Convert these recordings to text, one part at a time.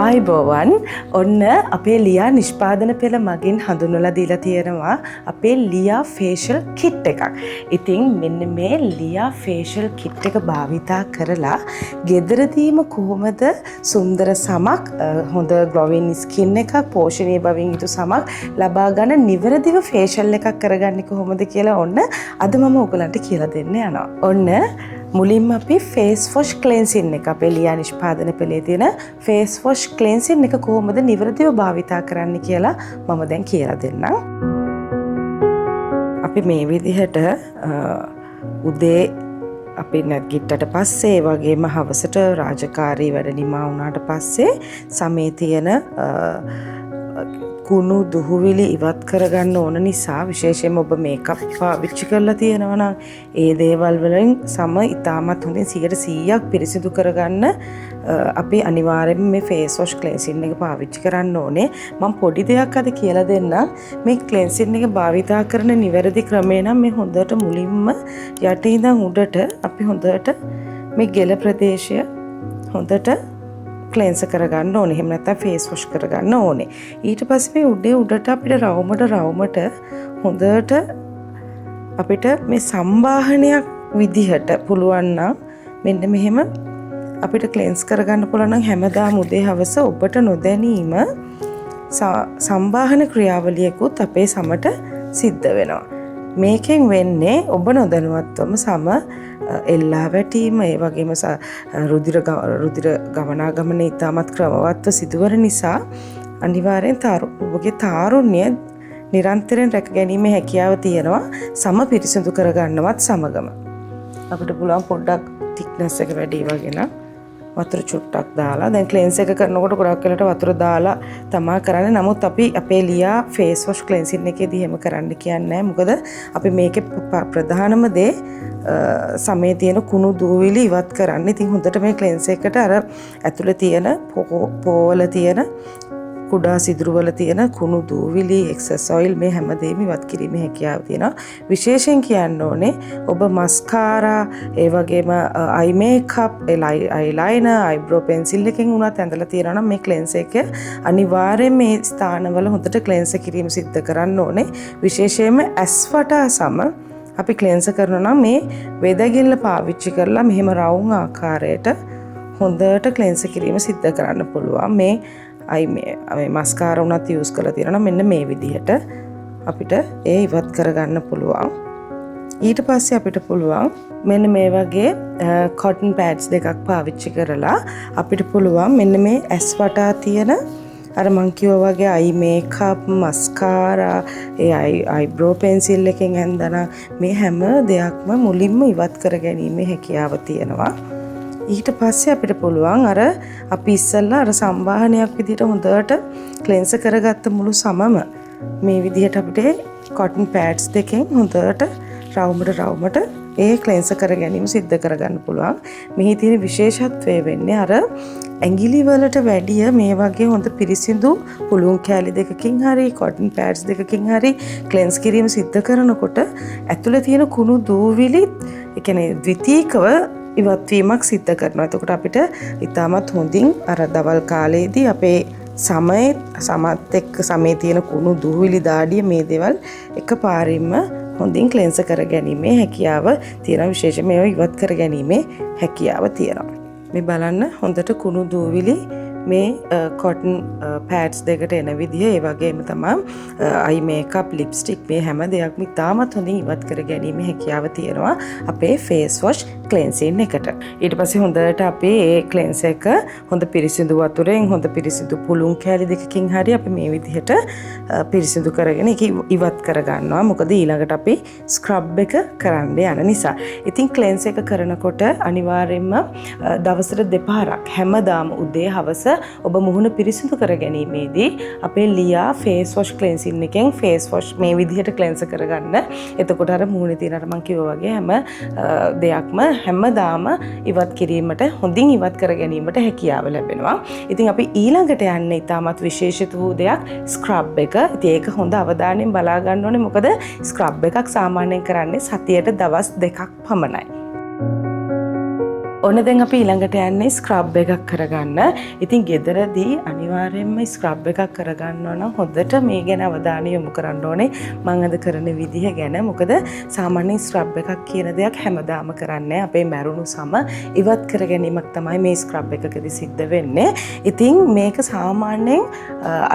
ආයිබෝවන් ඔන්න අපේ ලියා නිෂ්පාදන පෙළ මගින් හඳුන්වලා දීලා තියෙනවා අපේ ලියා ෆේෂල් කිට් එකක්. ඉතින් මෙන්න මේ ලියා ෆේෂල් කිට් එක භාවිතා කරලා ගෙදරදීම කොහොමද සුන්දර සමක් හොඳ ග්ලෝවින් ස්කින් එකක් පෝෂණීය බවින් යුතු සමක් ලබා ගන්න නිවැරදිව ෆේෂල් එකක් කරගන්නේ කොහොමද කියලා ඔන්න අද මම ඔයගලන්ට කියලා දෙන්න යනවා. ඔන්න මුලින්ම අපි ෆේස් වොෂ් ක්ලෙන්සින් එක අපේ ලියා නිෂ්පාදන පෙළේ තියෙන ෆේස් වොෂ් ක්ලෙන්සින් එක කොහොමද නිවැරදිව භාවිතා කරන්න කියලා මම දැන් කියලා දෙන්නම්. අපි මේ විදිහට උදේ අපි නැගිට්ටට පස්සේ ඒ වගේම හවසට රාජකාරී වැඩ නිමා වුණාට පස්සේ සමේ තියෙන කුණු දුහුවිලි ඉවත් කරගන්න ඕන නිසා විශේෂයෙන්ම ඔබ මේකප් පාවිච්චි කරලා තියෙනවා නම් ඒ දේවල් වලින් සම ඉතාමත් හොඳින් 100% පිරිසිදු කරගන්න අපි අනිවාර්යයෙන්ම මේ ෆේස් වොෂ් ක්ලෙන්සින් එක පාවිච්චි කරන්න ඕනේ. මම පොඩි දෙයක් අද කියලා දෙන්නම්. මේ ක්ලෙන්සින් එක භාවිතා කරන නිවැරදි ක්‍රමය නම් මේ හොඳට මුලින්ම යටින් ඉඳන් උඩට අපි හොඳට මේ ගෙල ප්‍රදේශය හොඳට ක්ලෙන්ස් කරගන්න ඕනේ. එහෙම නැත්නම් ෆේස් වොෂ් කරගන්න ඕනේ. ඊට පස්සේ මේ උඩේ උඩට අපිට රවුමට හොඳට අපිට මේ සම්බාහනයක් විදිහට පුළුවන් නම් මෙන්න මෙහෙම අපිට ක්ලෙන්ස් කරගන්න පුළුවන් නම් හැමදාම උදේ හවස ඔබට නොදැනීම සම්බාහන ක්‍රියාවලියකුත් අපේ සමට සිද්ධ වෙනවා. මේකෙන් වෙන්නේ ඔබ නොදැනුවත්වම සම එල්ලා වැටීම ඒ වගේම රුධිර ගමනාගමන ඉතාමත් ක්‍රමවත්ව සිදුවන නිසා අනිවාර්යෙන් ඔබගේ තාරුණ්‍ය නිරන්තරයෙන් රැක ගැනීමේ හැකියාව තියෙනවා සම පිරිසිදු කරගන්නවත් සමගම. අපිට පුළුවන් පොඩ්ඩක් thickness එක වැඩි වගේ වතුර චුට්ටක් දාලා දැන් ක්ලෙන්ස් එක කරනකොට ගොඩක් වෙලට වතුර දාලා තමා කරන්නේ. නමුත් අපි අපේ ලියා ෆේස් වොෂ් ක්ලෙන්සින් එකේදී එහෙම කරන්න කියන්නේ නැහැ. මොකද අපි මේකේ ප්‍රධානම දේ සමේ තියෙන කුණු දූවිලි ඉවත් කරන්න. ඉතින් හොඳට මේ ක්ලෙන්ස් එකට අර ඇතුලේ තියෙන පෝවල තියෙන කුඩා සිදුරු වල තියෙන කුණු දූවිලි එක්සස් ඔයිල් මේ හැමදේම ඉවත් කිරීමේ හැකියාව තියෙනවා. විශේෂයෙන් කියන්න ඕනේ ඔබ මස්කාරා ඒ වගේම අයි මේකප් අයිලයිනර් අයිබ්‍රෝ පෙන්සිල් එකෙන් උනත් ඇඳලා තියෙනවා නම් මේ ක්ලෙන්ස් එක අනිවාර්යයෙන් මේ ස්ථානවල හොඳට ක්ලෙන්ස් කිරීම සිද්ධ කරන්න ඕනේ. විශේෂයෙන්ම ඇස් වටා සම අපි ක්ලෙන්ස් කරනවා නම් මේ වෙදගිල්ල පාවිච්චි කරලා මෙහෙම රවුම් ආකාරයට හොඳට ක්ලෙන්ස් කිරීම සිද්ධ කරන්න පුළුවන්. මේ මේ මස්කාරා උනත් යූස් කරලා තියෙනවා මෙන්න මේ විදිහට අපිට ඒ ඉවත් කරගන්න පුළුවන්. ඊට පස්සේ අපිට පුළුවන් මෙන්න මේ වගේ කොටන් පැඩ්ස් දෙකක් පාවිච්චි කරලා අපිට පුළුවන් මෙන්න මේ ඇස් වටා තියෙන අර මං කිව්වා වගේ අයි මේකප් මස්කාරා ඒ අයිබ්‍රෝ පෙන්සිල් එකෙන් ඇඳලා මේ හැම දෙයක්ම මුලින්ම ඉවත් කර ගැනීමේ හැකියාව තියෙනවා. ඊට පස්සේ අපිට පුළුවන් අර අපි ඉස්සෙල්ලා අර සම්බාහනයක් විදිහට හොඳට ක්ලෙන්ස් කරගත්ත මුළු සමම මේ විදිහට අපිට කොටන් පැඩ්ස් දෙකෙන් හොඳට රවුමට ඒ ක්ලෙන්ස් කර ගැනීම සිද්ධ කරගන්න පුළුවන්. මෙහි තියෙන විශේෂත්වය වෙන්නේ අර ඇඟිලි වලට වැඩිය මේ වගේ හොඳ පිරිසිදු පුළුන් කෑලි දෙකකින් හරි කොටන් පැඩ්ස් දෙකකින් හරි ක්ලෙන්ස් කිරීම සිද්ධ කරනකොට ඇතුළේ තියෙන කුණු දූවිලි ඒ කියන්නේ ද්විතීකව ඉවත්වීමක් සිද්ධ කරනවා. එතකොට අපිට ඉතාමත් හොඳින් අර දවල් කාලයේදී අපේ සමත් එක්ක සමේ තියෙන කුණු දුහවිලි දාඩිය මේ දේවල් එකපාරින්ම හොඳින් ක්ලෙන්ස් කර ගැනීමේ හැකියාව තියෙනවා. විශේෂයෙන්ම ඒවා ඉවත් කර ගැනීමේ හැකියාව තියෙනවා. මේ බලන්න හොඳට කුණු දූවිලි මේ කොටන් පැඩ්ස් දෙකට එන විදිහ ඒ වගේම තමයි අයි මේකප් ලිප්ස්ටික් මේ හැම දෙයක්ම ඉතාමත් හොඳින් ඉවත් කර ගැනීමේ හැකියාව තියෙනවා අපේ ෆේස් වොෂ් ක්ලෙන්සින් එකට. ඊට පස්සේ හොඳට අපි ඒ ක්ලෙන්ස් එක හොඳ පිරිසිදු වතුරෙන් හොඳ පිරිසිදු පුළුන් කෑලි දෙකකින් හරි අපි මේ විදිහට පිරිසිදු කරගෙන ඒක ඉවත් කර ගන්නවා. මොකද ඊළඟට අපි ස්ක්‍රබ් එක කරන්න යන නිසා. ඉතින් ක්ලෙන්ස් එක කරනකොට අනිවාර්යයෙන්ම දවසට දෙපාරක් හැමදාම උදේ හවස ඔබ මුහුණ පිරිසිදු කර ගැනීමේදී අපේ ලියා ෆේස් වොෂ් ක්ලෙන්සින් එකෙන් ෆේස් වොෂ් මේ විදිහට ක්ලෙන්ස් කරගන්න. එතකොට අර මුහුණේ තියෙන අර මං කිව්වා වගේ හැම දෙයක්ම හැමදාම ඉවත් කිරීමට හොඳින් ඉවත් කර ගැනීමට හැකියාව ලැබෙනවා. ඉතින් අපි ඊළඟට යන්නේ ඉතාමත් විශේෂිත වූ දෙයක් ස්ක්‍රබ් එක. ඉතින් ඒක හොඳ අවධානයෙන් බලා ගන්න ඕනේ. මොකද ස්ක්‍රබ් එකක් සාමාන්‍යයෙන් කරන්නේ සතියට දවස් 2ක් පමණයි. ඔන්න දැන් අපි ඊළඟට යන්නේ ස්ක්‍රබ් එකක් කරගන්න. ඉතින් ගෙදරදී අනිවාර්යයෙන්ම ස්ක්‍රබ් එකක් කරගන්නවා නම් හොඳට මේ ගැන අවධානය යොමු කරන්න ඕනේ. මම අද කරන විදිහ ගැන. මොකද සාමාන්‍යයෙන් ස්ක්‍රබ් එකක් කියන දෙයක් හැමදාම කරන්නේ අපේ මැරුණු සම ඉවත් කර ගැනීමක් තමයි මේ ස්ක්‍රබ් එකකදී සිද්ධ වෙන්නේ. ඉතින් මේක සාමාන්‍යයෙන්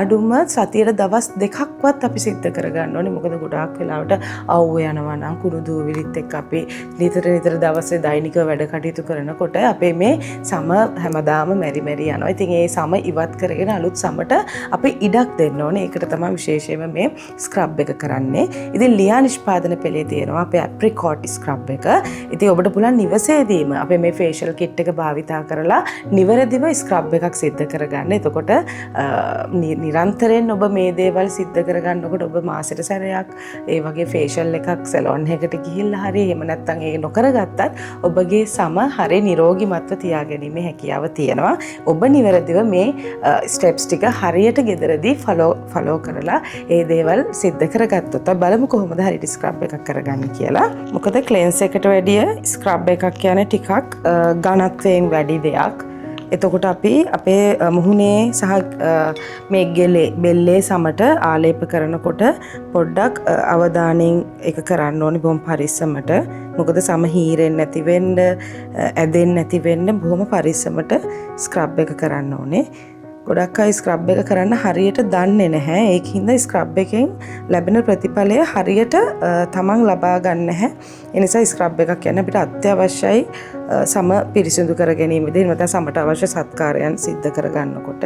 අඩුම සතියේ දවස් දෙකක්වත් අපි සිද්ධ කරගන්න ඕනේ. මොකද ගොඩාක් වෙලාවට අවුව යනවා නම් කුණු දූවිලිත් එක්ක අපි නිතර දවසේ දෛනිකව වැඩ කටයුතු කරන කොට අපේ මේ සම හැමදාම මෙරි යනවා. ඉතින් ඒ සම ඉවත් කරගෙන අලුත් සමට අපි ඉඩක් දෙන්න ඕනේ. ඒකට තමයි විශේෂයෙන්ම මේ ස්ක්‍රබ් එක කරන්නේ. ඉතින් ලියා නිෂ්පාදන පෙළේ තියෙනවා අපේ ඇප්‍රිකෝට් ස්ක්‍රබ් එක. ඉතින් ඔබට පුළුවන් නිවසේදීම අපේ මේ ෆේෂල් කිට් එක භාවිතා කරලා නිවැරදිව ස්ක්‍රබ් එකක් සිද්ධ කරගන්න. එතකොට නිරන්තරයෙන් ඔබ මේ දේවල් සිද්ධ කරගන්නකොට ඔබ මාසෙට සැරයක් ඒ වගේ ෆේෂල් එකක් සැලොන් එකකට ගිහිල්ලා හරි එහෙම නැත්නම් ඒක නොකරගත්තත් ඔබගේ සම හරි නිරෝගීමත්ව තියාගැනීමේ හැකියාව තියෙනවා. ඔබ නිවැරදිව මේ ස්ටෙප්ස් ටික හරියට ගෙදරදී ෆලෝ කරලා ඒ දේවල් සිද්ධ කරගත්තොත් බලමු කොහොමද හරියට ස්ක්‍රබ් එකක් කරගන්නේ කියලා. මොකද ක්ලෙන්ස් එකට වැඩිය ස්ක්‍රබ් එකක් කියන්නේ ටිකක් ඝනත්වයෙන් වැඩි දෙයක්. එතකොට අපි අපේ මුහුණේ සහ මේ බෙල්ලේ සමට ආලේප කරනකොට පොඩ්ඩක් අවධානයෙන් ඒක කරන්න ඕනේ බොහොම පරිස්සමට. මොකද සම හීරෙන්නේ නැති වෙන්න, ඇදෙන්නේ නැති වෙන්න බොහොම පරිස්සමට ස්ක්‍රබ් එක කරන්න ඕනේ. ගොඩක් අය ස්ක්‍රබ් එක කරන්න හරියට දන්නේ නැහැ. ඒකින්ද ස්ක්‍රබ් එකෙන් ලැබෙන ප්‍රතිඵලය හරියට තමන් ලබා ගන්න නැහැ. ඒ නිසා ස්ක්‍රබ් එකක් කියන්නේ අපිට අත්‍යවශ්‍යයි සම පිරිසිදු කර ගැනීමදී නැත්නම් සමට අවශ්‍ය සත්කාරයන් සිද්ධ කර ගන්නකොට.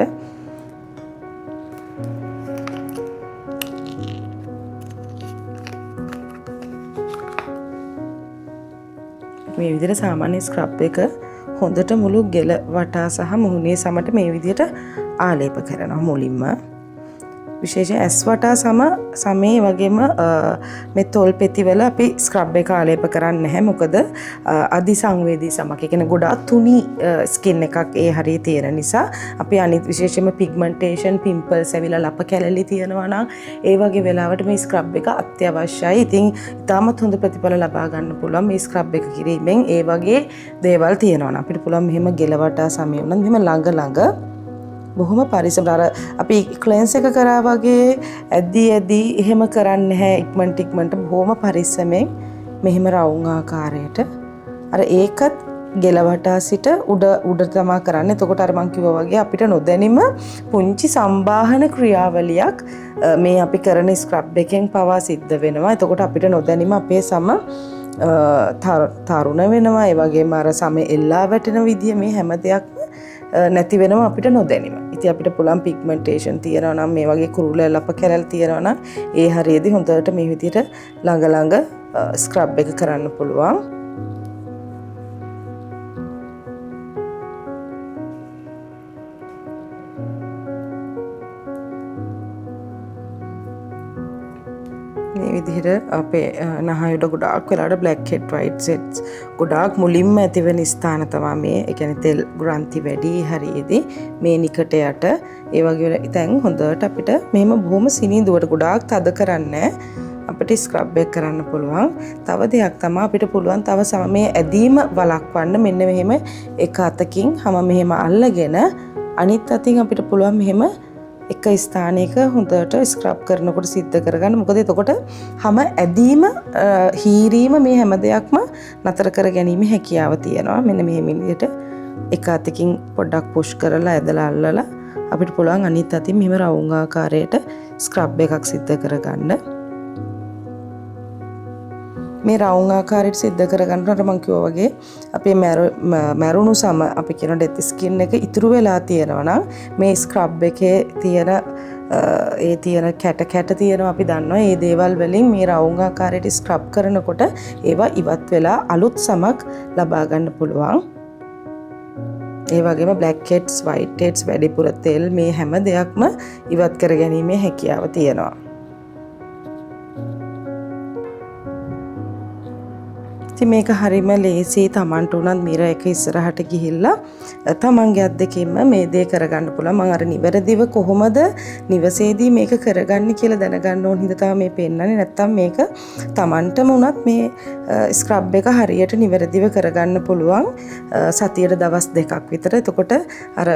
මේ විදිහට සාමාන්‍ය ස්ක්‍රබ් එක හොඳට මුළු ගෙල වටා සහ මුහුණේ සමට මේ විදිහට ආලේප කරනවා මුලින්ම. විශේෂයෙන් ඇස් වටා සමේ වගේම මේ තොල් පෙතිවල අපි ස්ක්‍රබ් එක ආලේප කරන්නේ නැහැ. මොකද අධිසංවේදී සමක්. ඒ කියන්නේ ගොඩාක් තුනි ස්කින් එකක් ඒ හරිය තියෙන නිසා අපි අනිත් විශේෂයෙන්ම පිග්මන්ටේෂන්, පිම්පල්ස් ඇවිල්ලා ලප කැලලි තියෙනවා නම් ඒ වගේ වෙලාවට මේ ස්ක්‍රබ් එක අත්‍යවශ්‍යයි. ඉතින් ඉතාමත් හොඳ ප්‍රතිඵල ලබා ගන්න පුළුවන් මේ ස්ක්‍රබ් එක කිරීමෙන්. ඒ වගේ දේවල් තියෙනවා නම් අපිට පුළුවන් මෙහෙම ගෙල වටා සමේ උනත් මෙහෙම ළඟ බොහොම පරිස්සමට අර අපි ක්ලෙන්ස් එක කරා වගේ ඇද්දී එහෙම කරන්නේ නැහැ. ඉක්මනට බොහොම පරිස්සමෙන් මෙහෙම රවුම් ආකාරයට අර ඒකත් ගෙල වටා සිට උඩ තමා කරන්නේ. එතකොට අර මං කිව්වා වගේ අපිට නොදැනීම පුංචි සම්බාහන ක්‍රියාවලියක් මේ අපි කරන ස්ක්‍රබ් එකෙන් පවා සිද්ධ වෙනවා. එතකොට අපිට නොදැනීම අපේ සම තරුණ වෙනවා. ඒ වගේම අර සම එල්ලා වැටෙන විදිය මේ හැම දෙයක්ම නැති වෙනවා අපිට නොදැනීම. ඉතින් අපිට පුළුවන් පිග්මන්ටේෂන් තියෙනවා නම් මේ වගේ කුරුල්ල ලප කැරල් තියෙනවා නම් ඒ හරියදී හොඳට මේ විදිහට ළඟ ස්ක්‍රබ් එක කරන්න පුළුවන්. මේ විදිහට අපේ නහයට ගොඩාක් වෙලාවට බ්ලැක් හෙඩ් වයිට් සෙට්ස් ගොඩාක් මුලින්ම ඇති වෙන ස්ථාන තමයි මේ. ඒ කියන්නේ තෙල් ග්‍රන්ථි වැඩි හරියේදී මේ නිකටයට ඒ වගේ දැන් හොඳට අපිට මෙහෙම බොහොම සිනිඳුවට ගොඩාක් තද කරන්නේ අපිට ස්ක්‍රබ් එක කරන්න පුළුවන්. තව දෙයක් තමයි අපිට පුළුවන් තව මේ ඇදීම වළක්වන්න මෙන්න මෙහෙම එක අතකින් හැම මෙහෙම අල්ලගෙන අනිත් අතින් අපිට පුළුවන් මෙහෙම එක ස්ථානයක හොඳට ස්ක්‍රබ් කරනකොට සිද්ධ කරගන්න. මොකද එතකොට හැම ඇදීම හීරීම මේ හැම දෙයක්ම නතර කර ගැනීම හැකියාව තියෙනවා. මෙන්න මේ විදිහට එක අතකින් පොඩ්ඩක් පුෂ් කරලා ඇදලා අල්ලලා අපිට පුළුවන් අනිත් අතින් මෙහෙම රවුම් ආකාරයට ස්ක්‍රබ් එකක් සිද්ධ කරගන්න. මේ රවුම් ආකාරයට සිද්ධ කරගන්නකොට මම කිව්වා වගේ අපේ මැරුණු සම අපි කියන ඩෙත් ස්කින් එක ඉතුරු වෙලා තියෙනවා නම් මේ ස්ක්‍රබ් එකේ තියෙන කැට තියෙනවා අපි දන්නවා. ඒ දේවල් වලින් මේ රවුම් ආකාරයට ස්ක්‍රබ් කරනකොට ඒවා ඉවත් වෙලා අලුත් සමක් ලබා ගන්න පුළුවන්. ඒ වගේම බ්ලැක් හෙඩ්ස්, වයිට් හෙඩ්ස්, වැඩිපුර තෙල් මේ හැම දෙයක්ම ඉවත් කර ගැනීමේ හැකියාව තියෙනවා. ඉතින් මේක හරිම ලේසි තමන්ට උනත් මිර එක ඉස්සරහට ගිහිල්ලා තමන්ගේ අත් දෙකෙන්ම මේ දේ කරගන්න පුළුවන්. මම අර නිවැරදිව කොහොමද නිවසේදී මේක කරගන්නේ කියලා දැනගන්න ඕන හින්දා තමයි මේ පෙන්නන්නේ. නැත්තම් මේක තමන්ටම උනත් මේ ස්ක්‍රබ් එක හරියට නිවැරදිව කරගන්න පුළුවන් සතියට දවස් 2ක් විතර. එතකොට අර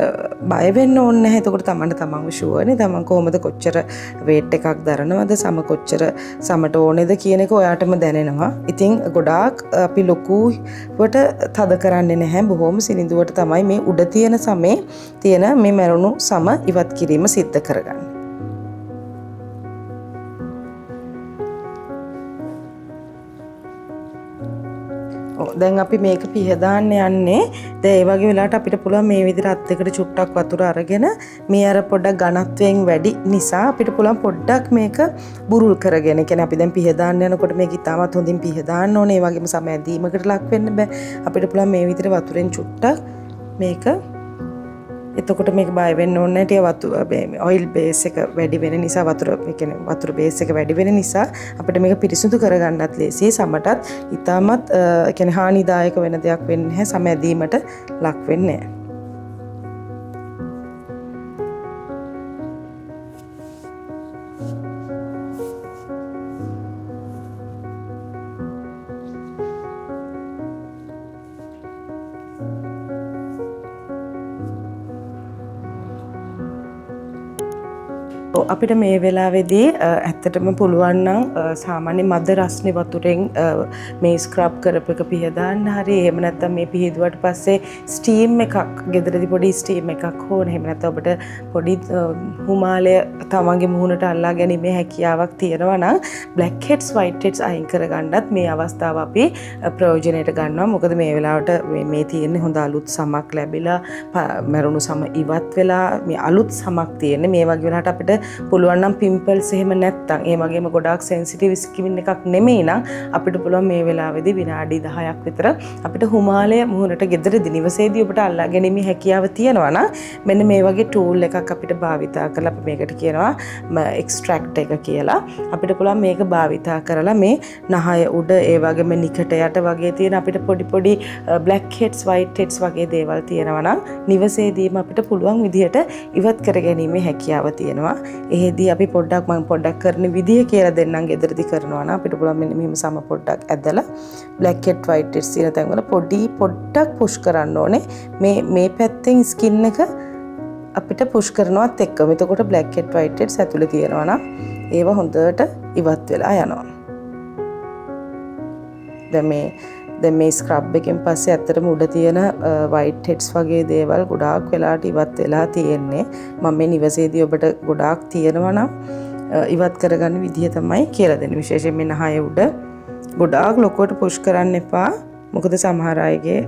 බය වෙන්න ඕනේ නැහැ. එතකොට තමන්ට තමන්ව ෂුවර්නේ තමන් කොහොමද කොච්චර weight එකක් දරනවද සම කොච්චර සමට ඕනේද කියන එක ඔයාටම දැනෙනවා. ඉතින් ගොඩාක් අපි ලොකුවට තද කරන්නේ නැහැ. බොහොම සිනිඳුවට තමයි මේ උඩ තියෙන සමේ තියෙන මේ මැරුණු සම ඉවත් කිරීම සිද්ධ කරගන්නේ. දැන් අපි මේක පිහදාන්න යන්නේ. දැන් ඒ වගේ වෙලාවට අපිට පුළුවන් මේ විදිහට අත් දෙකට චුට්ටක් වතුර අරගෙන මේ අර පොඩ්ඩක් ඝනත්වයෙන් වැඩි නිසා අපිට පුළුවන් පොඩ්ඩක් මේක බුරුල් කරගෙන. ඒ කියන්නේ අපි දැන් පිහදාන්න යනකොට මේක ඉතාමත් හොඳින් පිහදාන්න ඕනේ. ඒ වගේම සම ඇදීමකට ලක් වෙන්න බෑ. අපිට පුළුවන් මේ විදිහට වතුරෙන් චුට්ටක් මේක එතකොට මේක බය වෙන්න ඕනේ නැහැ. ටික ඔයිල් බේස් එක වැඩි වෙන නිසා ඒ කියන්නේ වතුර බේස් එක වැඩි වෙන නිසා අපිට මේක පිරිසිදු කරගන්නත් ලේසියි. සමටත් ඉතාමත් ඒ කියන්නේ හානිදායක වෙන දෙයක් වෙන්නේ නැහැ. සම ඇදීමට ලක් වෙන්නේ නැහැ. අපිට මේ වෙලාවේදී ඇත්තටම පුළුවන් නම් සාමාන්‍ය මද රස්නේ වතුරෙන් මේ ස්ක්‍රබ් කරපු එක පිහදාන්න හරි එහෙම නැත්නම් මේ පිහදුවට පස්සේ ස්ටීම් එකක් ගෙදරදී පොඩි ස්ටීම් එකක් හොන එහෙම නැත්නම් ඔබට පොඩි හුමාලය තමන්ගේ මුහුණට අල්ලා ගැනීමේ හැකියාවක් තියෙනවා නම් black heads white heads අයින් කරගන්නත් මේ අවස්ථාව අපි ප්‍රයෝජනයට ගන්නවා. මොකද මේ වෙලාවට මේ තියෙන්නේ හොඳ අලුත් සමක් ලැබිලා මරුණු සම ඉවත් වෙලා මේ අලුත් සමක් තියෙන්නේ. මේ වගේ වෙලාවට අපිට පුළුවන් නම් පිම්පල්ස් එහෙම නැත්තම් ඒ වගේම ගොඩාක් සෙන්සිටිව් ස්කින් එකක් නෙමෙයි නම් අපිට පුළුවන් මේ වෙලාවේදී විනාඩි 10ක් විතර අපිට හුමාලය මුහුණට ගෙදරදී නිවසේදී ඔබට අල්ලා ගැනීමේ හැකියාව තියෙනවා නම් මෙන්න මේ වගේ ටූල් එකක් අපිට භාවිතා කරලා අපි මේකට කියනවා එක්ස්ට්‍රැක්ට් එක කියලා. අපිට පුළුවන් මේක භාවිතා කරලා මේ නහය උඩ ඒ වගේම නිකට යට වගේ තියෙන අපිට පොඩි black heads white heads වගේ දේවල් තියෙනවා නම් නිවසේදීම අපිට පුළුවන් විදිහට ඉවත් කර ගැනීමේ හැකියාව තියෙනවා. එහෙදී අපි මම පොඩ්ඩක් කරන විදිය කියලා දෙන්නම්. ගෙදරදී කරනවා නම් අපිට පුළුවන් මෙන්න මෙහෙම සම පොඩ්ඩක් ඇදලා black head white heads තියෙන තැන් වල පොඩ්ඩක් පුෂ් කරන්න ඕනේ. මේ පැත්තෙන් ස්කින් එක අපිට පුෂ් කරනවත් එක්කම. එතකොට black head white heads ඇතුලේ තියෙනවා නම් ඒව හොඳට ඉවත් වෙලා යනවා. දැන් මේ ස්ක්‍රබ් එකෙන් පස්සේ ඇත්තටම උඩ තියෙන white heads වගේ දේවල් ගොඩාක් වෙලාට ඉවත් වෙලා තියෙන්නේ. මම මේ නිවසේදී ඔබට ගොඩාක් තියෙනවා නම් ඉවත් කරගන්න විදිය තමයි කියලා දෙන්නේ. විශේෂයෙන් මේ නහය උඩ ගොඩාක් ලොකුවට පුෂ් කරන්න එපා. මොකද සමහර අයගේ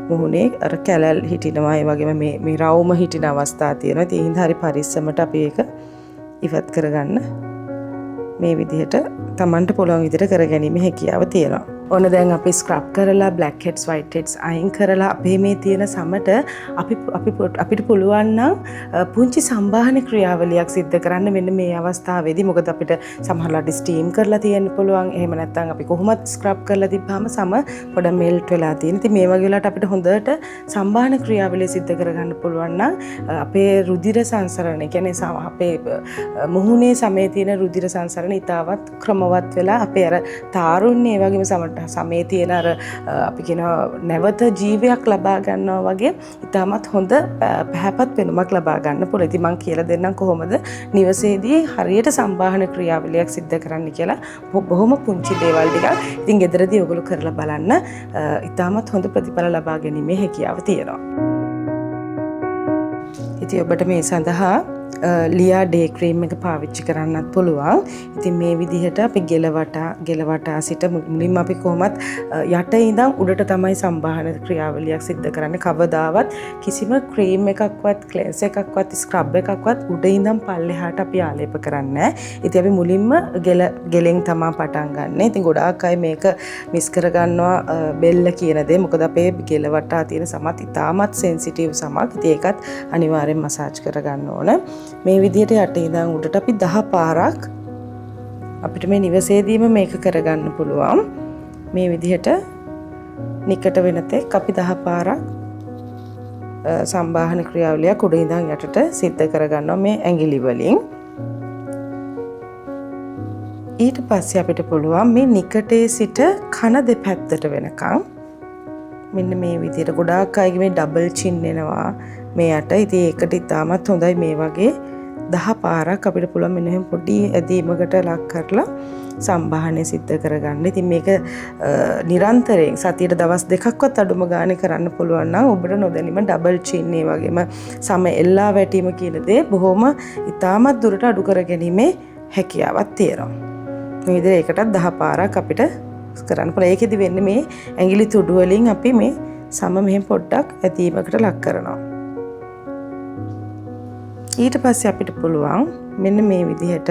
මුහුණේ අර කැලල් හිටිනවා. ඒ වගේම මේ රවුම හිටින අවස්ථා තියෙනවා. ඒ හින්දා හරි පරිස්සමට අපි ඒක ඉවත් කරගන්න මේ විදිහට Tamanට පුළුවන් විදිහට කරගැනීමේ හැකියාව තියෙනවා. ඔන්න දැන් අපි ස්ක්‍රබ් කරලා black heads white heads අයින් කරලා අපේ මේ තියෙන සමට අපිට පුළුවන් නම් පුංචි සම්බාහන ක්‍රියාවලියක් සිද්ධ කරන්න මෙන්න මේ අවස්ථාවේදී. මොකද අපිට සමහරවිට ස්ටීම් කරලා තියෙන්න පුළුවන්. එහෙම නැත්නම් අපි කොහොමත් ස්ක්‍රබ් කරලා තිබ්බාම සම පොඩ මෙල්ට් වෙලා තියෙන. ඉතින් මේ වගේ වෙලාවට අපිට හොඳට සම්බාහන ක්‍රියාවලිය සිද්ධ කරගන්න පුළුවන් නම් අපේ රුධිර සංසරණය කියන්නේ අපේ මුහුණේ සමේ තියෙන රුධිර සංසරණ ඉතාමත් ක්‍රමවත් වෙලා අපේ අර තාරුණ්‍ය ඒ වගේම සමේ තියෙන අර අපි කියනවා නැවත ජීවයක් ලබා ගන්නවා වගේ ඉතාමත් හොඳ පැහැපත් වෙනුමක් ලබා ගන්න පුළුවන්. ඉතින් මම කියලා දෙන්නම් කොහොමද නිවසේදී හරියට සම්බාහන ක්‍රියාවලියක් සිද්ධ කරන්න කියලා. බොහොම පුංචි දේවල් ටිකක්. ඉතින් ගෙදරදී ඔයගොල්ලෝ කරලා බලන්න ඉතාමත් හොඳ ප්‍රතිඵල ලබා ගැනීමේ හැකියාව තියෙනවා. ඉතින් ඔබට මේ සඳහා ලියා ඩේ ක්‍රීම් එක පාවිච්චි කරන්නත් පුළුවන්. ඉතින් මේ විදිහට අපි ගෙලවටා සිට මුලින්ම අපි කොහොමත් යට ඉඳන් උඩට තමයි සම්බාහන ක්‍රියාවලියක් සිද්ධ කරන්නේ. කවදාවත් කිසිම ක්‍රීම් එකක්වත් ක්ලෙන්ස් එකක්වත් ස්ක්‍රබ් එකක්වත් උඩ ඉඳන් පල්ලෙහාට අපි ආලේප කරන්නේ නැහැ. ඉතින් අපි මුලින්ම ගෙලෙන් තමයි පටන් ගන්න. ඉතින් ගොඩාක් අය මේක මිස් කරගන්නවා බෙල්ල කියන දේ. මොකද අපේ ගෙලවටා තියෙන සමත් ඉතාමත් සෙන්සිටිව් සමක්. ඉතින් ඒකත් අනිවාර්යෙන් මසාජ් කරගන්න ඕන. මේ විදිහට යට ඉඳන් උඩට අපි 10 පාරක් අපිට මේ නිවසේදීම මේක කරගන්න පුළුවන්. මේ විදිහට නිකට වෙන තෙක් අපි 10 පාරක් සම්බාහන ක්‍රියාවලියක් උඩ ඉඳන් යටට සිද්ධ කරගන්නවා මේ ඇඟිලි වලින්. ඊට පස්සේ අපිට පුළුවන් මේ නිකටේ සිට කන දෙපැත්තට වෙනකන් මෙන්න මේ විදිහට ගොඩාක් අයගේ මේ ඩබල් චින් එනවා මේ යට. ඉතින් ඒකට ඉතාමත් හොඳයි මේ වගේ 10 පාරක් අපිට පුළුවන් මෙන්න මෙහෙම පොඩි ඇදීමකට ලක් කරලා සම්බාහනය සිද්ධ කරගන්න. ඉතින් මේක නිරන්තරයෙන් සතියට දවස් 2ක්වත් අඩුම ගානේ කරන්න පුළුවන් නම් ඔබට නොදැනීම ඩබල් චින් ඒ වගේම සම එල්ලා වැටීම කියන දේ බොහොම ඉතාමත් දුරට අඩු කර ගැනීමේ හැකියාවක් තියෙනවා. මේ විදිහට ඒකටත් 10 පාරක් අපිට කරන්න පුළුවන්. ඒකෙදි වෙන්නේ මේ ඇඟිලි තුඩු වලින් අපි මේ සම මෙහෙම පොඩ්ඩක් ඇදීමකට ලක් කරනවා. ඊට පස්සේ අපිට පුළුවන් මෙන්න මේ විදිහට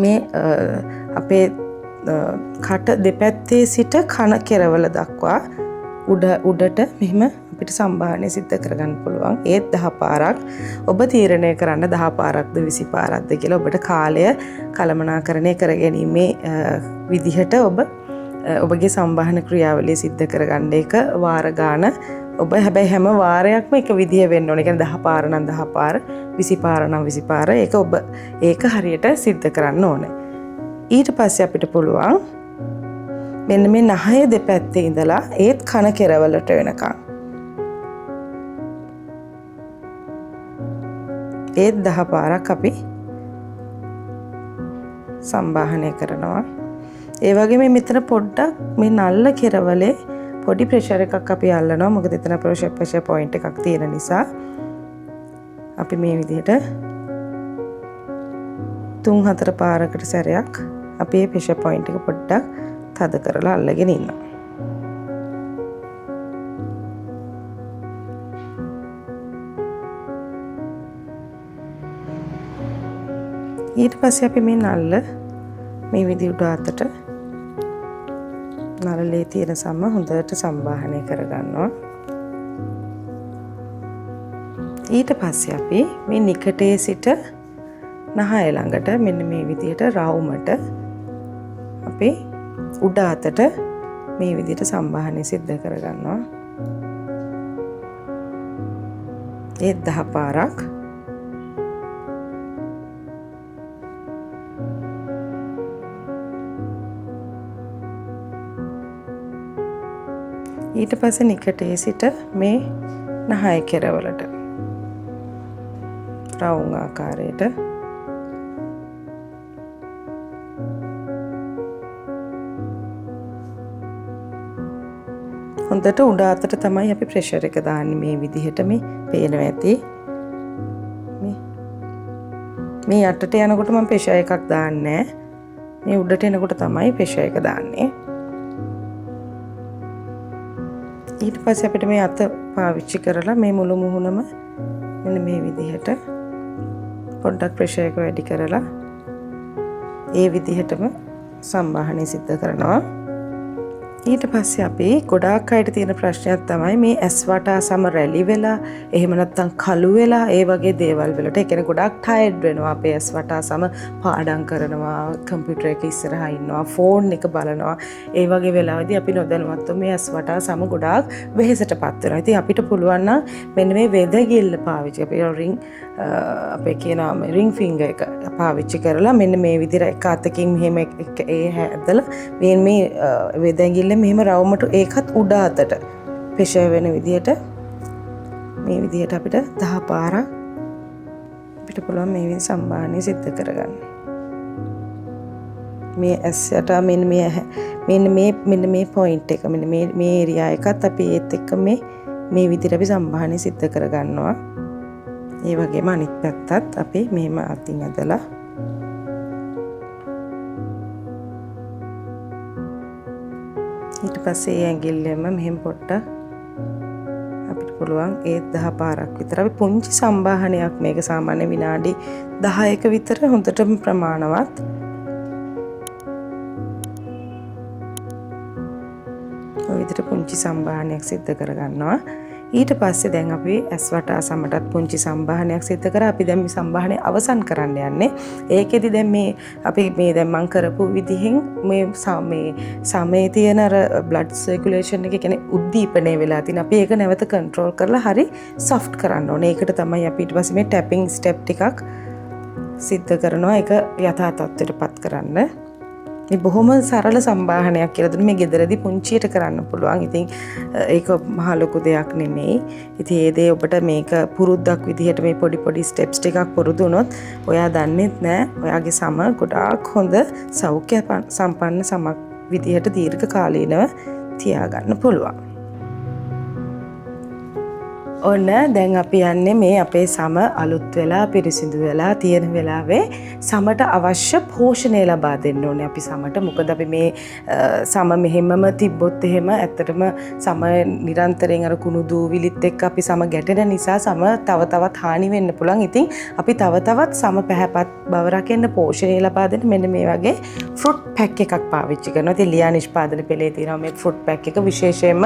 මේ අපේ කට දෙපැත්තේ සිට කන කෙරවල දක්වා උඩට මෙහෙම අපිට සම්බාහනය සිද්ධ කරගන්න පුළුවන්. ඒත් 10 පාරක් ඔබ තීරණය කරන්න 10 පාරක්ද 20 පාරක්ද කියලා ඔබට කාලය කළමනාකරණය කරගැනීමේ විදිහට ඔබගේ සම්බාහන ක්‍රියාවලිය සිද්ධ කරගන්න එක වාර ගාන ඔබ හැබැයි හැම වාරයක්ම එක විදිහ වෙන්න ඕනේ. කියන්නේ 10 පාර නම් 10 පාර 20 පාර නම් 20 පාර ඒක හරියට සිද්ධ කරන්න ඕනේ. ඊට පස්සේ අපිට පුළුවන් මෙන්න මේ නහය දෙපැත්තේ ඉඳලා ඒත් කන කෙරවලට වෙනකන් ඒත් 10 පාරක් අපි සම්බාහනය කරනවා. ඒ වගේම මෙතන පොඩ්ඩක් මේ නල්ල කෙරවලේ පොඩි ප්‍රෙෂර් එකක් අපි අල්ලනවා. මොකද එතන ප්‍රෙෂර් පොයින්ට් එකක් තියෙන නිසා අපි මේ විදිහට 3-4 පාරකට සැරයක් අපි මේ ප්‍රෙෂර් පොයින්ට් එක පොඩ්ඩක් තද කරලා අල්ලගෙන ඉන්නවා. ඊට පස්සේ අපි මේ නල්ල මේ විදිහට අතට නළලේ තියෙන සම හොඳට සම්බාහනය කරගන්නවා. ඊට පස්සේ අපි මේ නිකටේ සිට නහය ළඟට මෙන්න මේ විදිහට රවුමට අපි උඩ අතට මේ විදිහට සම්බාහනය සිද්ධ කරගන්නවා. ඒ 10 පාරක් ඊට පස්සේ නිකටේ සිට මේ නහය කෙරවලට රවුම් ආකාරයට හොඳට උඩ අතට තමයි අපි ප්‍රෙෂර් එක දාන්නේ. මේ විදිහට මේ පේනවා ඇති. මේ යටට යනකොට මම ප්‍රෙෂර් එකක් දාන්නේ නැහැ. මේ උඩට එනකොට තමයි ප්‍රෙෂර් එක දාන්නේ. ඊට පස්සේ අපිට මේ අත පාවිච්චි කරලා මේ මුළු මුහුණම මෙන්න මේ විදිහට පොඩ්ඩක් ප්‍රෙෂර් එක වැඩි කරලා ඒ විදිහටම සම්බාහනය සිද්ධ කරනවා. ඊට පස්සේ අපි ගොඩාක් අයට තියෙන ප්‍රශ්නයක් තමයි මේ ඇස් වටා සම රැලි වෙලා එහෙම නැත්නම් කළු වෙලා ඒ වගේ දේවල් වලට ඒ කියන්නේ ගොඩාක් ටයර්ඩ් වෙනවා. අපේ ඇස් වටා සම පාඩම් කරනවා, කම්පියුටර් එක ඉස්සරහා ඉන්නවා, ෆෝන් එක බලනවා. ඒ වගේ වෙලාවදී අපි නොදැනුවත්ව මේ ඇස් වටා සම ගොඩාක් වෙහෙසටපත් වෙනවා. ඉතින් අපිට පුළුවන් නම් මෙන්න මේ වෙදගිල්ල පාවිච්චි අපේ අපේ කියන රින් ෆින්ගර් එක පාවිච්චි කරලා මෙන්න මේ විදිහට එක අතකින් මෙහෙම ඒ හැදලා මේ වෙදගිල්ල මෙහෙම රවුමට ඒකත් උඩ අතට ප්‍රෙෂර් වෙන විදිහට මේ විදිහට අපිට 10 පාරක් අපිට පුළුවන් මේ විදිහ සම්බාහනය සිද්ධ කරගන්න. මේ ඇස්සට මෙන්න මේ පොයින්ට් එක මෙන්න මේ ඒරියා එකත් අපි ඒත් එක්ක මේ විදිහට අපි සම්බාහනය සිද්ධ කරගන්නවා. ඒ වගේම අනිත් පැත්තත් අපි මෙහෙම අතින් ඇදලා ඊට පස්සේ ඇඟිල්ලෙම මෙහෙම පොට්ටක් අපිට පුළුවන් ඒ 10 පාරක් විතර අපි පුංචි සම්බාහනයක් මේක සාමාන්‍ය විනාඩි 10ක විතර හොඳටම ප්‍රමාණවත්. ඔය විදිහට පුංචි සම්බාහනයක් සිද්ධ කරගන්නවා. ඊට පස්සේ දැන් අපි ඇස් වටා සමටත් පුංචි සම්බාහනයක් සිද්ධ කරා. අපි දැන් මේ සම්බාහනය අවසන් කරන්න යන්නේ. ඒකෙදි දැන් මේ අපි මේ දැන් මම කරපු විදිහෙන් මේ සමේ තියෙන අර බ්ලඩ් සර්කියුලේෂන් එක කියන්නේ උද්දීපනය වෙලා තියෙන. අපි ඒක නැවත කන්ට්‍රෝල් කරලා හරි සොෆ්ට් කරන්න ඕනේ. ඒකට තමයි අපි ඊට පස්සේ මේ ටැපින් ස්ටෙප් ටිකක් සිද්ධ කරනවා. ඒක යථා තත්ත්වයටපත් කරන්න. මේ බොහොම සරල සම්බාහනයක් කියලා දුන්නේ මේ ගෙදරදී පුංචියට කරන්න පුළුවන්. ඉතින් ඒක මහ ලොකු දෙයක් නෙමෙයි. ඉතින් ඒ දේ ඔබට මේක පුරුද්දක් විදිහට මේ පොඩි ස්ටෙප්ස් ටිකක් පුරුදු වුණොත් ඔයා දන්නෙත් නෑ ඔයාගේ සම ගොඩාක් හොඳ සෞඛ්‍ය සම්පන්න සමක් විදිහට දීර්ඝ කාලීනව තියාගන්න පුළුවන්. ඔන්න දැන් අපි යන්නේ මේ අපේ සම අලුත් වෙලා පිරිසිදු වෙලා තියෙන වෙලාවේ සමට අවශ්‍ය පෝෂණය ලබා දෙන්න ඕනේ අපි සමට. මොකද අපි මේ සම මෙහෙමම තිබ්බොත් එහෙම ඇත්තටම සම නිරන්තරයෙන් අර කුණු දූවිලිත් එක්ක අපි සම ගැටෙන නිසා සම තව තවත් හානි වෙන්න පුළුවන්. ඉතින් අපි තව තවත් සම පැහැපත් බව රකින්න පෝෂණය ලබා දෙන්න මෙන්න මේ වගේ ෆෘට් පැක් එකක් පාවිච්චි කරනවා. ඉතින් ලියා නිෂ්පාදන පෙළේ තියෙනවා මේ ෆෘට් පැක් එක. විශේෂයෙන්ම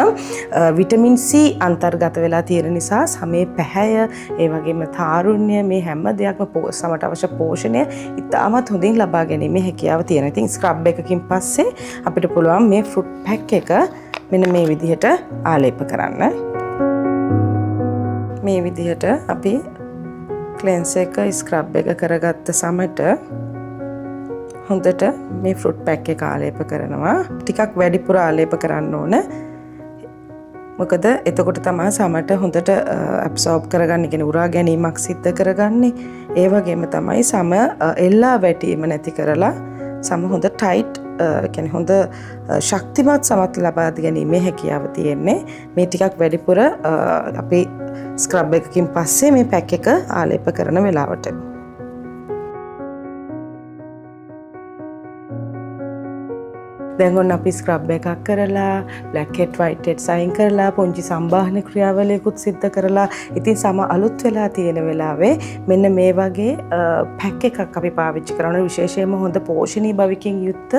විටමින් C අන්තර්ගත වෙලා තියෙන නිසා සමේ පැහැය ඒ වගේම තාරුණ්‍ය මේ හැම දෙයක්ම සමට අවශ්‍ය පෝෂණය ඉතාමත් හොඳින් ලබා ගැනීමේ හැකියාව තියෙනවා. ඉතින් ස්ක්‍රබ් එකකින් පස්සේ අපිට පුළුවන් මේ ෆෘට් පැක් එක මෙන්න මේ විදිහට ආලේප කරන්න. මේ විදිහට අපි ක්ලෙන්ස් එක ස්ක්‍රබ් එක කරගත්ත සමට හොඳට මේ ෆෘට් පැක් එක ආලේප කරනවා. ටිකක් වැඩිපුර ආලේප කරන්න ඕන. මොකද එතකොට තමයි සමට හොඳට ඇබ්සෝබ් කරගන්න, කියන්නේ උරා ගැනීමක් සිද්ධ කරගන්නේ. ඒ වගේම තමයි සම එල්ලා වැටීම නැති කරලා සම හොඳ ටයිට් කියන්නේ හොඳ ශක්තිමත් සමත් ලබා ගැනීමේ හැකියාව තියෙන්නේ. මේ ටිකක් වැඩිපුර අපි ස්ක්‍රබ් එකකින් පස්සේ මේ පැක් එක ආලේප කරන වෙලාවට. දැන් ඔන්න අපි ස්ක්‍රබ් එකක් කරලා black head white head sign කරලා පුංචි සම්බාහන ක්‍රියාවලියකුත් සිද්ධ කරලා ඉතින් සම අලුත් වෙලා තියෙන වෙලාවේ මෙන්න මේ වගේ පැක් එකක් අපි පාවිච්චි කරනවා. විශේෂයෙන්ම හොඳ පෝෂණීය භවිකින් යුක්ත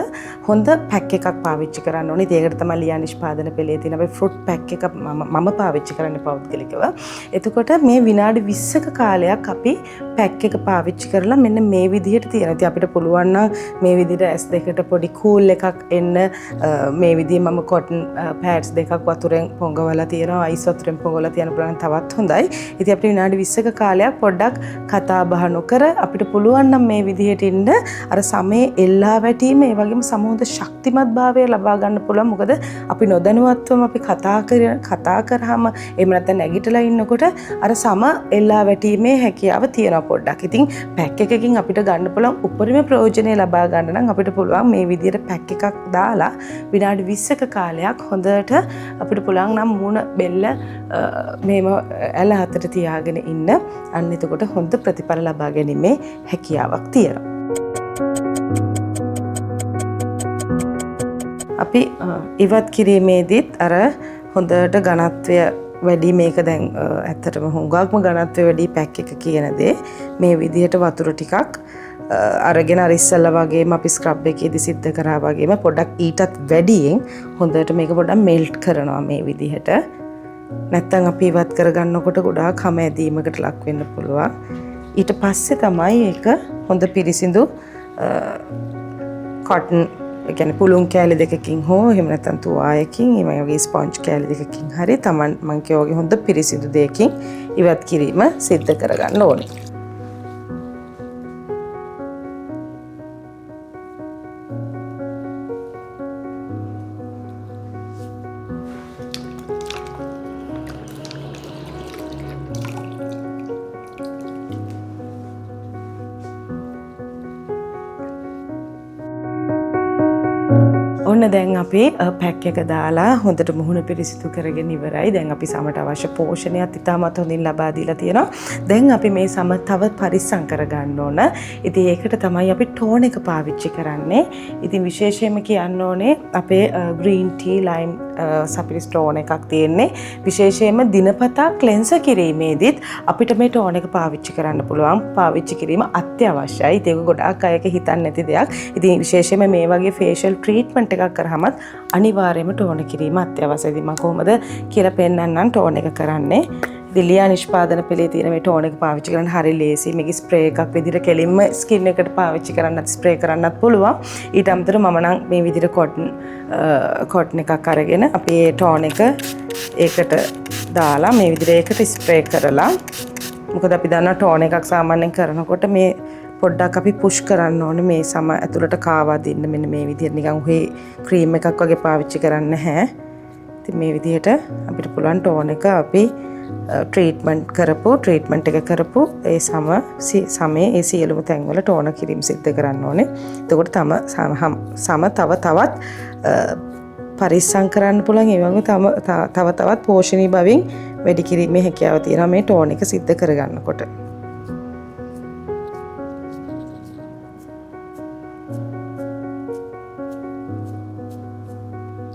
හොඳ පැක් එකක් පාවිච්චි කරන්න ඕනේ. ඒකට තමයි ලියා නිෂ්පාදන පෙළේ තියෙන අපි ෆෘට් පැක් එක මම පාවිච්චි කරන්නේ පෞද්ගලිකව. එතකොට මේ විනාඩි 20ක කාලයක් අපි පැක් එක පාවිච්චි කරලා මෙන්න මේ විදිහට තියෙනවා. ඉතින් අපිට පුළුවන් නම් මේ විදිහට S2කට පොඩි කූල් එකක් මේ විදිහේ මම කොටන් පැඩ්ස් දෙකක් වතුරෙන් පොඟවලා තියෙනවා. අයිස් වතුරෙන් පොඟවලා තියන පුළුවන් තවත් හොඳයි. ඉතින් අපිට විනාඩි 20ක කාලයක් පොඩ්ඩක් කතා බහ නොකර අපිට පුළුවන් නම් මේ විදිහට ඉන්න අර සමේ එල්ලා වැටීම ඒ වගේම සම හොඳ ශක්තිමත් භාවය ලබා ගන්න පුළුවන්. මොකද අපි නොදැනුවත්වම අපි කතා කරාම එහෙම නැත්නම් නැගිටලා ඉන්නකොට අර සම එල්ලා වැටීමේ හැකියාව තියෙනවා පොඩ්ඩක්. ඉතින් පැක් එකකින් අපිට ගන්න පුළුවන් උපරිම ප්‍රයෝජනය ලබා ගන්න නම් අපිට පුළුවන් මේ විදිහට පැක් එකක් දාලා විනාඩි 20ක කාලයක් හොඳට අපිට පුළුවන් නම් මූණ බෙල්ල මේම ඇල අතට තියාගෙන ඉන්න. අන්න එතකොට හොඳ ප්‍රතිඵල ලබා ගැනීමේ හැකියාවක් තියෙනවා. අපි ඉවත් කිරීමේදීත් අර හොඳට ඝනත්වය වැඩි මේක දැන් ඇත්තටම හුඟක්ම ඝනත්වය වැඩි පැක් එක කියන දේ මේ විදිහට වතුර ටිකක් අරගෙන අර ඉස්සෙල්ලා වගේම අපි ස්ක්‍රබ් එකේදී සිද්ධ කරා වගේම පොඩ්ඩක් ඊටත් වැඩියෙන් හොඳට මේක පොඩ්ඩක් මෙල්ට් කරනවා මේ විදිහට. නැත්තම් අපි ඉවත් කරගන්නකොට ගොඩාක් හැම ඇදීමකට ලක් වෙන්න පුළුවන්. ඊට පස්සේ තමයි ඒක හොඳ පිරිසිදු කොටන් කියන්නේ පුළුන් කෑලි දෙකකින් හෝ එහෙම නැත්නම් තුවායකින් මේ වගේ ස්පොන්ජ් කෑලි දෙකකින් හරි තමන් මං කියෝගේ හොඳ පිරිසිදු දෙයකින් ඉවත් කිරීම සිද්ධ කරගන්න ඕනේ. ඔන්න දැන් අපි පැක් එක දාලා හොඳට මුහුණ පිරිසිදු කරගෙන ඉවරයි. දැන් අපි සමට අවශ්‍ය පෝෂණයත් ඉතාමත් හොඳින් ලබා දීලා තියෙනවා. දැන් අපි මේ සම තව පරිස්සම් කරගන්න ඕන. ඉතින් ඒකට තමයි අපි ටෝන් එක පාවිච්චි කරන්නේ. ඉතින් විශේෂයෙන්ම කියන්න ඕනේ අපේ ග්‍රීන් ටී, ලයිම් සපිරි ස්ටෝන් එකක් තියෙන්නේ. විශේෂයෙන්ම දිනපතා ක්ලෙන්සර් කිරීමේදීත් අපිට මේ ටෝන් එක පාවිච්චි කරන්න පුළුවන්. පාවිච්චි කිරීම අත්‍යවශ්‍යයි. ඒක ගොඩාක් අයක හිතන්නේ නැති දෙයක්. ඉතින් විශේෂයෙන්ම මේ වගේ ෆේෂල් ට්‍රීට්මන්ට් එකක් කරාමත් අනිවාර්යයෙන්ම ටෝන කිරීම අත්‍යවශ්‍යයි. ඉතින් මම කොහොමද කියලා පෙන්නන්නම් ටෝන් එක කරන්නේ. දිලියා නිෂ්පාදන පෙළේ තියෙන මේ ටෝන් එක පාවිච්චි කරන්න හරි ලේසි. මේක ස්ප්‍රේ එකක් විදිහට කෙලින්ම ස්කින් එකට පාවිච්චි කරන්නත් ස්ප්‍රේ කරන්නත් පුළුවන්. ඊට අමතරව මම නම් මේ විදිහට කොටන් එකක් අරගෙන අපි මේ ටෝන් එක ඒකට දාලා මේ විදිහට ඒකට ස්ප්‍රේ කරලා, මොකද අපි දන්නවා ටෝන් එකක් සාමාන්‍යයෙන් කරනකොට මේ පොඩ්ඩක් අපි පුෂ් කරන්න ඕනේ මේ සම ඇතුළට කාවා දෙන්න. මෙන්න මේ විදිහට නිකන් ඔහේ ක්‍රීම් එකක් වගේ පාවිච්චි කරන්න නැහැ. ඉතින් මේ විදිහට අපිට පුළුවන් ටෝන් එක අපි ට්‍රීට්මන්ට් එක කරපු ඒ සමේ ඒ සියලුම තැන්වල ටෝන කිරීම සිද්ධ කරන්න ඕනේ. එතකොට තව තවත් පරිස්සම් කරන්න පුළුවන්. ඒ වගේම තව තවත් පෝෂණීය බවින් වැඩි කිරීමේ හැකියාව තියෙනවා මේ ටෝන එක සිද්ධ කරගන්නකොට.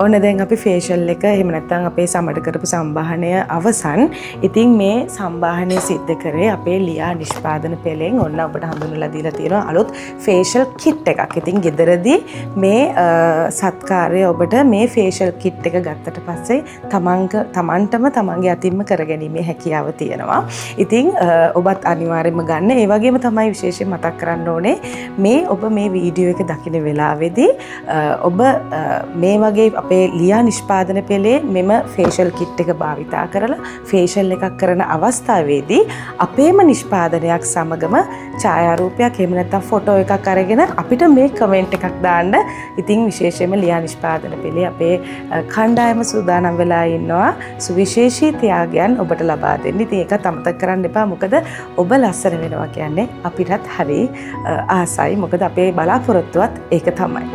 ඔන්න දැන් අපි ෆේෂල් එක එහෙම නැත්නම් අපේ සමට කරපු සම්බාහනය අවසන්. ඉතින් මේ සම්බාහනය සිද්ධ කරේ අපේ ලියා නිෂ්පාදන පෙළෙන්. ඔන්න ඔබට හඳුන්වලා දීලා තියෙනවා අලුත් ෆේෂල් කිට් එකක්. ඉතින් ගෙදරදී මේ සත්කාරය ඔබට මේ ෆේෂල් කිට් එක ගත්තට පස්සේ තමන්ටම තමන්ගේ අතින්ම කරගැනීමේ හැකියාව තියෙනවා. ඉතින් ඔබත් අනිවාර්යයෙන්ම ගන්න. ඒ වගේම තමයි විශේෂයෙන් මතක් කරන්න ඕනේ මේ ඔබ මේ වීඩියෝ එක දකින වෙලාවේදී ඔබ මේ වගේ අපේ ලියා නිෂ්පාදන පෙළේ මෙම ෆේෂල් කිට් එක භාවිතා කරලා ෆේෂල් එකක් කරන අවස්ථාවේදී අපේම නිෂ්පාදනයක් සමගම ඡායාරූපයක් එහෙම නැත්නම් ෆොටෝ එකක් අරගෙන අපිට මේ කමෙන්ට් එකක් දාන්න. ඉතින් විශේෂයෙන්ම ලියා නිෂ්පාදන පෙළේ අපේ කණ්ඩායම සූදානම් වෙලා ඉන්නවා සුවිශේෂී ත්‍යාගයන් ඔබට ලබා දෙන්න. ඉතින් ඒකත් අමතක කරන්න එපා. මොකද ඔබ ලස්සන වෙනවා කියන්නේ අපිටත් හරි ආසයි. මොකද අපේ බලාපොරොත්තුවත් ඒක තමයි.